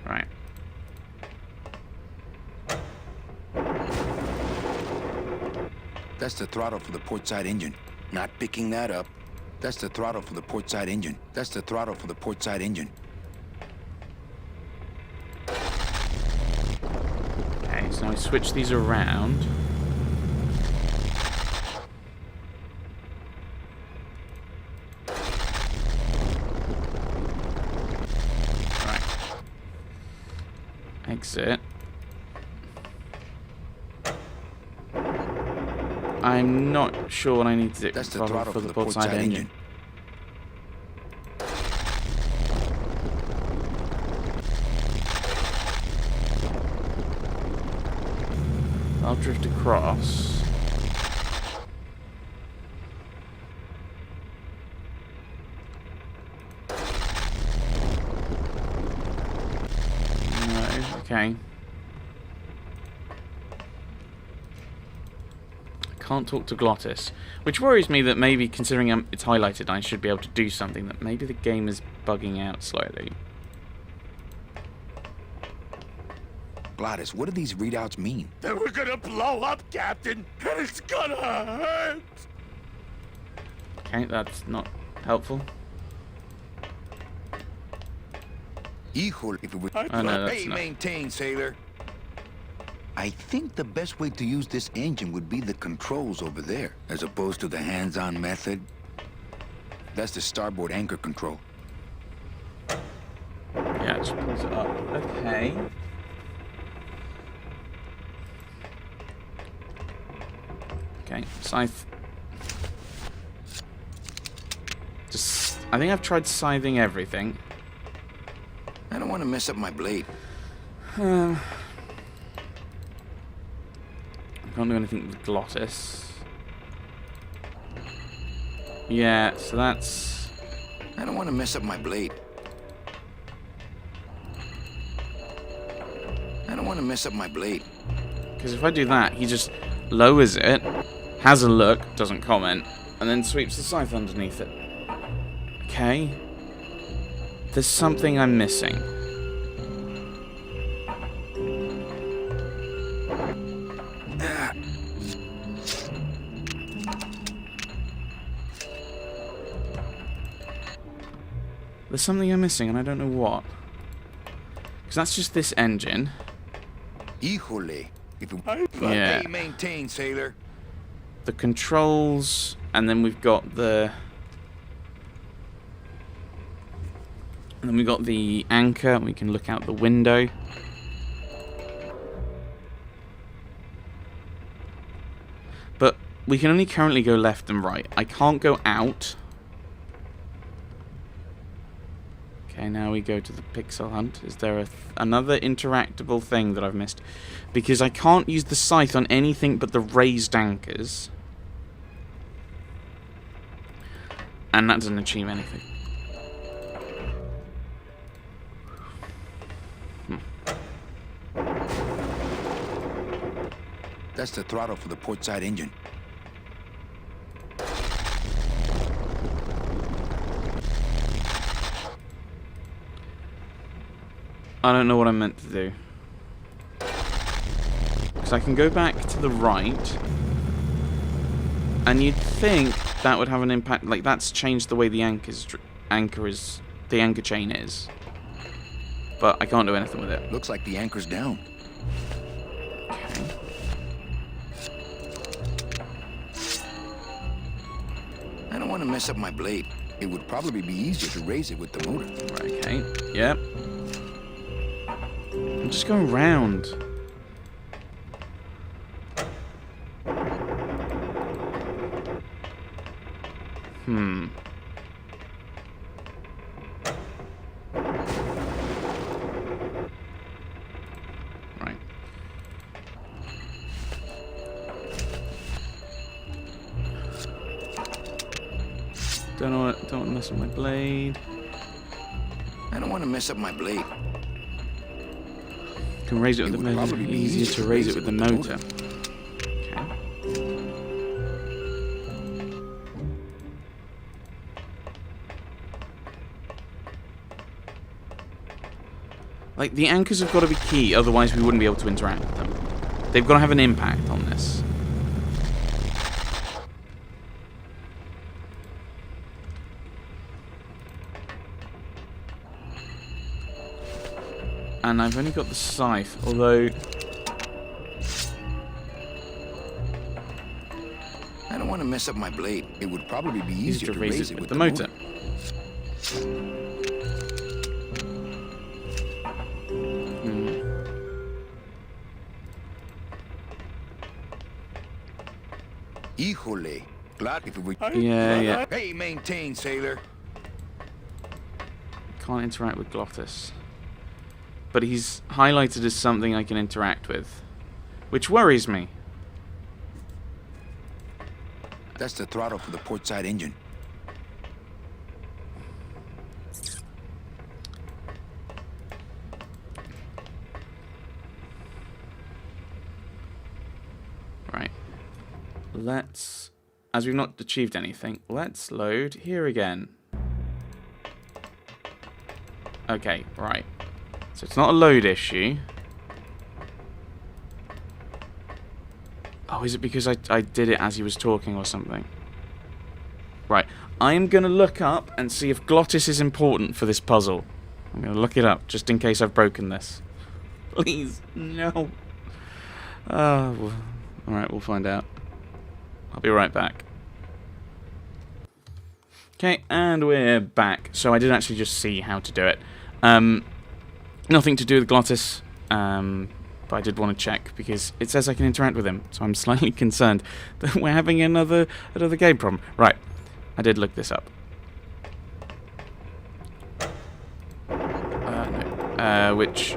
Right. That's the throttle for the port side engine. Not picking that up. That's the throttle for the port side engine. That's the throttle for the port side engine. Okay, so now we switch these around. Right. Exit. I'm not sure what I need to do. That's the throttle for the port side engine. I'll drift across. No, okay. Can't talk to Glottis, which worries me that maybe, considering it's highlighted, I should be able to do something, that maybe the game is bugging out slightly. Glottis, what do these readouts mean? That we're gonna blow up, Captain, and it's gonna hurt! Okay, that's not helpful. Híjole, if it would Oh no, that's not. maintain, sailor. I think the best way to use this engine would be the controls over there, as opposed to the hands-on method. That's the starboard anchor control. Yeah, it just pulls it up. Okay. Okay, scythe. I think I've tried scything everything. I don't want to mess up my blade. I can't do anything with Glottis. Yeah, so that's... I don't want to mess up my blade. I don't want to mess up my blade. Because if I do that, he just lowers it, has a look, doesn't comment, and then sweeps the scythe underneath it. Okay. There's something I'm missing. There's something I'm missing, and I don't know what. Because that's just this engine. Híjole. If it Yeah. maintain, sailor. The controls, and then we've got the... And then we've got the anchor, and we can look out the window. But we can only currently go left and right. I can't go out. Okay, now we go to the pixel hunt. Is there another interactable thing that I've missed? Because I can't use the scythe on anything but the raised anchors. And that doesn't achieve anything. That's the throttle for the port side engine. I don't know what I'm meant to do. Because I can go back to the right. And you'd think that would have an impact. Like, that's changed the way the anchor chain is. But I can't do anything with it. Looks like the anchor's down. Okay. I don't want to mess up my blade. It would probably be easier to raise it with the motor. Right, okay. Yep. I'm just going round. Right. Don't want to mess with my blade. I don't want to mess up my blade. Can raise it with It the would motor. probably be Easier to raise it with the motor. Okay. Like, the anchors have got to be key, otherwise we wouldn't be able to interact with them. They've got to have an impact on this. And I've only got the scythe, although... I don't want to mess up my blade. It would probably be easier easier to raise it with with the motor. Híjole. Glad if we... Yeah. Hey, maintain, sailor. Can't interact with Glottis. But he's highlighted as something I can interact with, which worries me. That's the throttle for the port side engine. Right. Let's... As we've not achieved anything, let's load here again. Okay, right. So it's not a load issue. Oh, is it because I did it as he was talking or something? Right. I'm going to look up and see if Glottis is important for this puzzle. I'm going to look it up, just in case I've broken this. Please, no. Alright, we'll find out. I'll be right back. Okay, and we're back. So I did actually just see how to do it. Nothing to do with Glottis, but I did want to check because it says I can interact with him, so I'm slightly concerned that we're having another game problem. Right, I did look this up. No. Which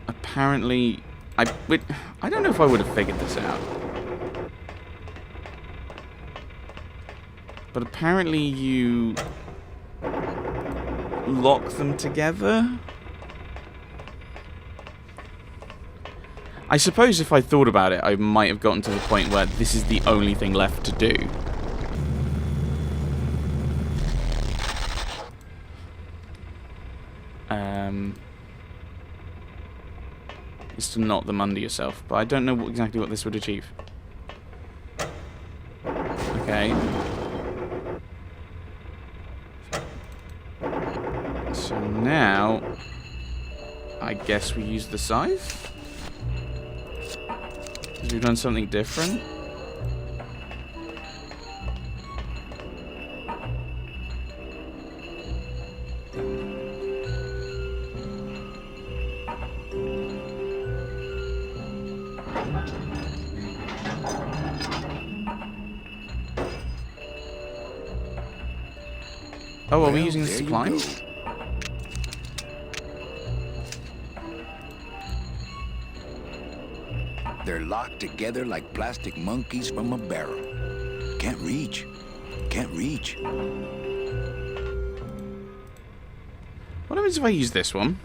apparently I don't know if I would have figured this out, but apparently you lock them together. I suppose if I thought about it, I might have gotten to the point where this is the only thing left to do. Is to knot them under yourself, but I don't know exactly what this would achieve. Okay. So now, I guess we use the scythe? Because we've done something different? Oh, are we using the sublime? They're locked together like plastic monkeys from a barrel. Can't reach. Can't reach. What happens if I use this one?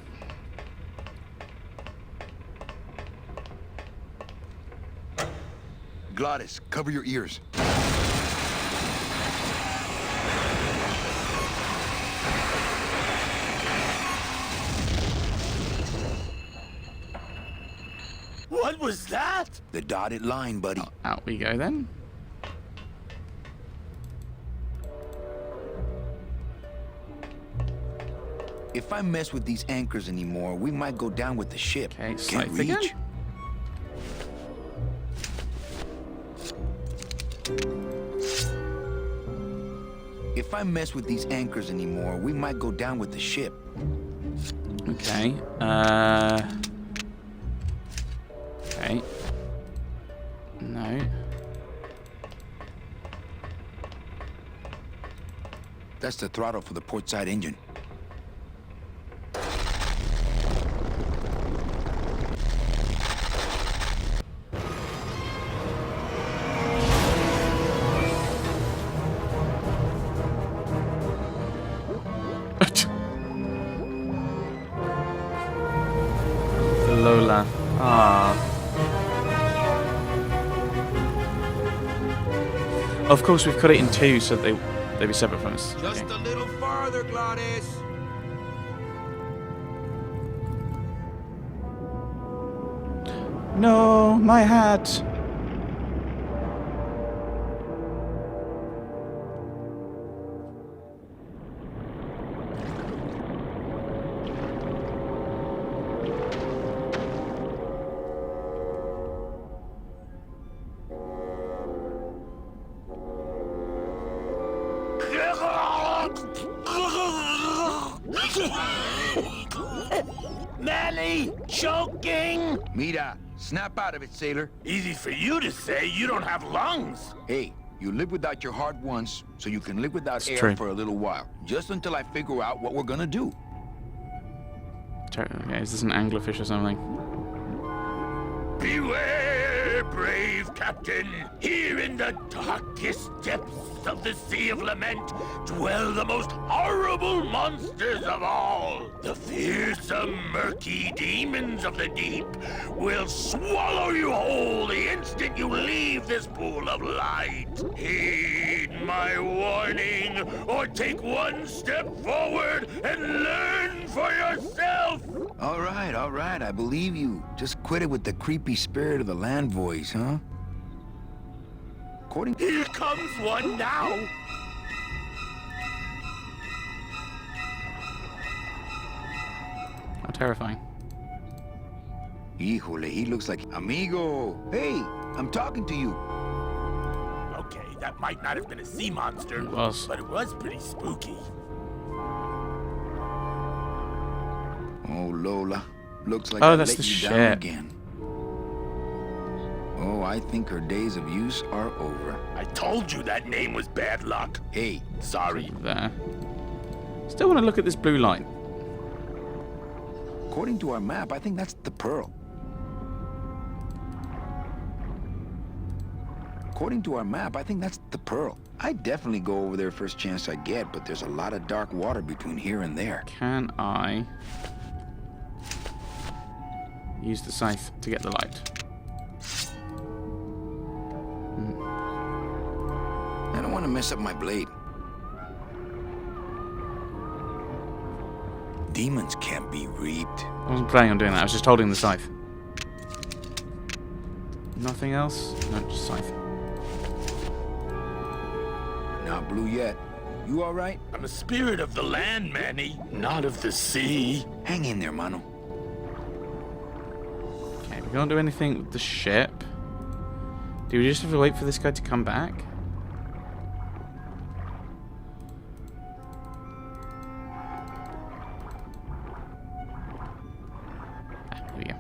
Glottis, cover your ears. What was that? The dotted line, buddy. Oh, out we go then. If I mess with these anchors anymore, we might go down with the ship. Okay, Can't scythe reach. again. If I mess with these anchors anymore, we might go down with the ship. Okay. Okay. No. That's the throttle for the port side engine. Lola. Ah. Of course, we've cut it in two so that they be separate from us. Just Okay. a little farther, Glottis. No, my hat. Manny, choking! Mira, snap out of it, sailor. Easy for you to say, you don't have lungs. Hey, you live without your heart once, so you can live without It's air true. for a little while. Just until I figure out what we're gonna do. Okay, is this an anglerfish or something? Beware, brave captain. Here in the darkest depths of the Sea of Lament dwell the most horrible monsters of all. The fearsome, murky demons of the deep will swallow you whole the instant you leave this pool of light. Heed my warning, or take one step forward and learn for yourself. All right, I believe you. Just quit it with the creepy spirit of the land voice, huh? Here comes one now. How terrifying. Híjole, he looks like amigo. Hey, I'm talking to you. Okay, that might not have been a sea monster, It was. but it was pretty spooky. Oh, Lola. Looks like Oh, I that's let the you down ship. again. Oh, I think her days of use are over. I told you that name was bad luck. Hey, Sorry. There. Still want to look at this blue light. according to our map, I think that's the Pearl. According to our map, I think that's the Pearl. I'd definitely go over there first chance I get, but there's a lot of dark water between here and there. Can I use the scythe to get the light? I don't want to mess up my blade. Demons can't be reaped. I wasn't planning on doing that. I was just holding the scythe. Nothing else? No, just scythe. Not blue yet. You all right? I'm a spirit of the land, Manny, not of the sea. Hang in there, mano. Okay, we can't do anything with the ship. Do we just have to wait for this guy to come back? Ah, here we go.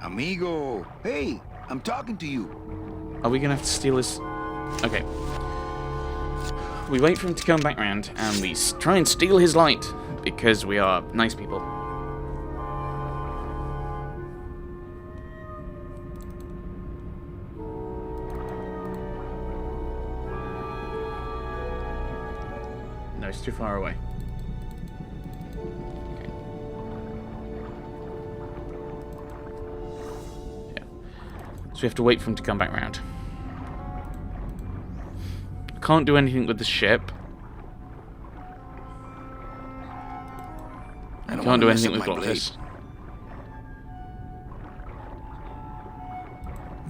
Amigo! Hey! I'm talking to you! Are we gonna have to steal his... Okay. We wait for him to come back round, and we try and steal his light, because we are nice people. No, it's too far away. Okay. Yeah. So we have to wait for him to come back round. Can't do anything with the ship. I don't Can't wanna do mess anything up with my blade. Glottis.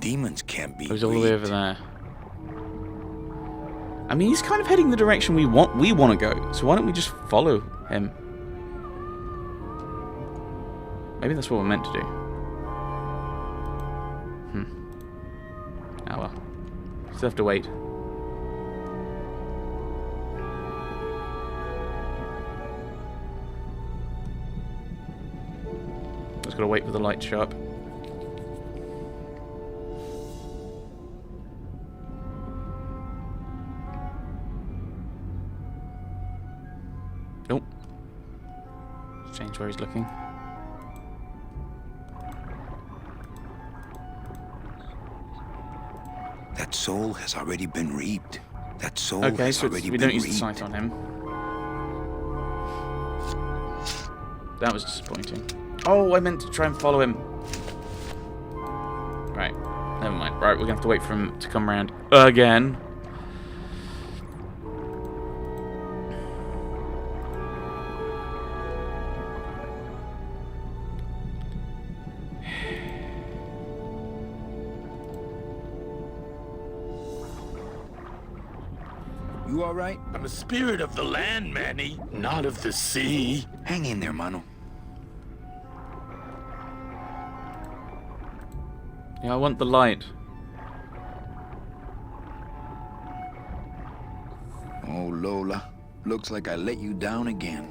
Demons can't be He's all the way over reaped. there. I mean, he's kind of heading the direction we want to go. So why don't we just follow him? Maybe that's what we're meant to do. Oh well. Still have to wait. Just gotta wait for the light to show up. Nope. Let's change where he's looking. That soul has already been reaped. That soul Okay, has so already we been don't use the reaped. scythe on him. That was disappointing. Oh, I meant to try and follow him. Right, never mind. Right, we're gonna have to wait for him to come around again. You all right? I'm a spirit of the land, Manny, not of the sea. Hang in there, mano. Yeah, I want the light. Oh, Lola. Looks like I let you down again.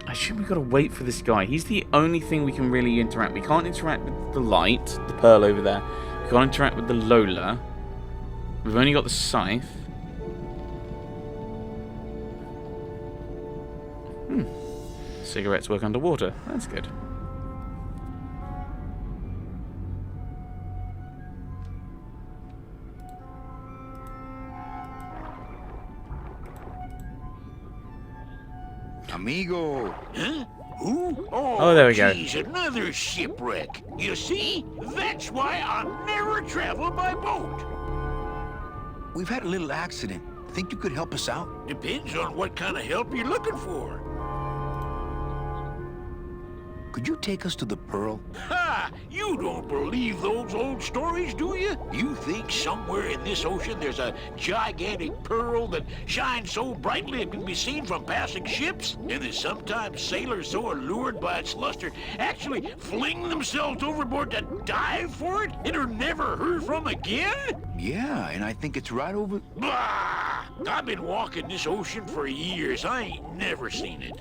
I assume we've got to wait for this guy. He's the only thing we can really interact. We can't interact with the light, the pearl over there. We can't interact with the Lola. We've only got the scythe. Cigarettes work underwater. That's good. Amigo. Huh? Who? Oh, there we go. Geez, another shipwreck. You see? That's why I'll never travel by boat. We've had a little accident. Think you could help us out? Depends on what kind of help you're looking for. Could you take us to the Pearl? Ha! You don't believe those old stories, do you? You think somewhere in this ocean there's a gigantic pearl that shines so brightly it can be seen from passing ships? And that sometimes sailors so allured by its luster actually fling themselves overboard to dive for it and are never heard from again? Yeah, and I think it's right over... Bah! I've been walking this ocean for years. I ain't never seen it.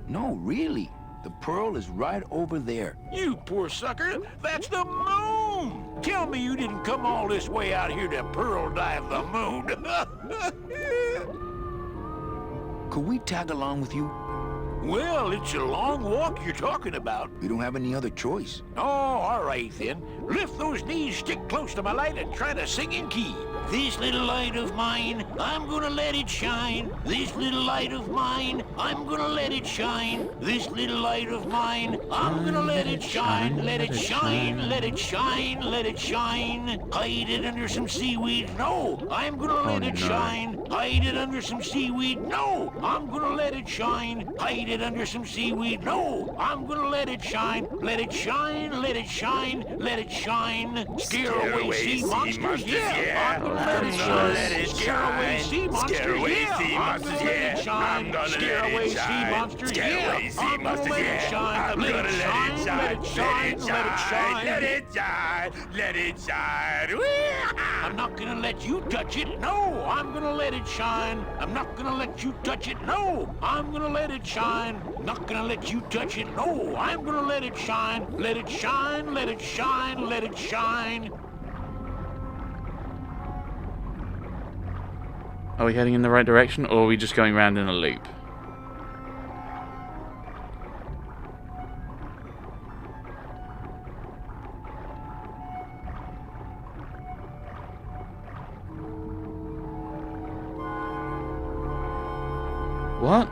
No, really. The Pearl is right over there. You poor sucker, that's the moon! Tell me you didn't come all this way out here to pearl dive the moon. Could we tag along with you? Well, it's a long walk you're talking about. We don't have any other choice. Oh, all right then. Lift those knees, stick close to my light, and try to sing in key. This little light of mine, I'm gonna let it shine. This little light of mine, I'm gonna let it shine. This little light of mine, I'm gonna let it shine. Let it shine, let it shine, let it shine. Hide it under some seaweed. No, I'm gonna let it shine. Hide it under some seaweed. No, I'm gonna let it shine. Hide it under some seaweed. No, I'm gonna let it shine. Let it shine, let it shine, let it shine. Scare away sea monsters. Yeah. Let it shine. Scare away sea monsters. Yeah. I'm gonna let it shine. Scare away sea monsters. Yeah. I'm gonna let it shine. Let it shine. Let it shine. Let it shine. Let it shine. Let it shine. I'm not gonna let you touch it. No. I'm gonna let it shine. I'm not gonna let you touch it. No. I'm gonna let it shine. Not gonna let you touch it. No. I'm gonna let it shine. Let it shine. Let it shine. Let it shine. Are we heading in the right direction, or are we just going round in a loop? What?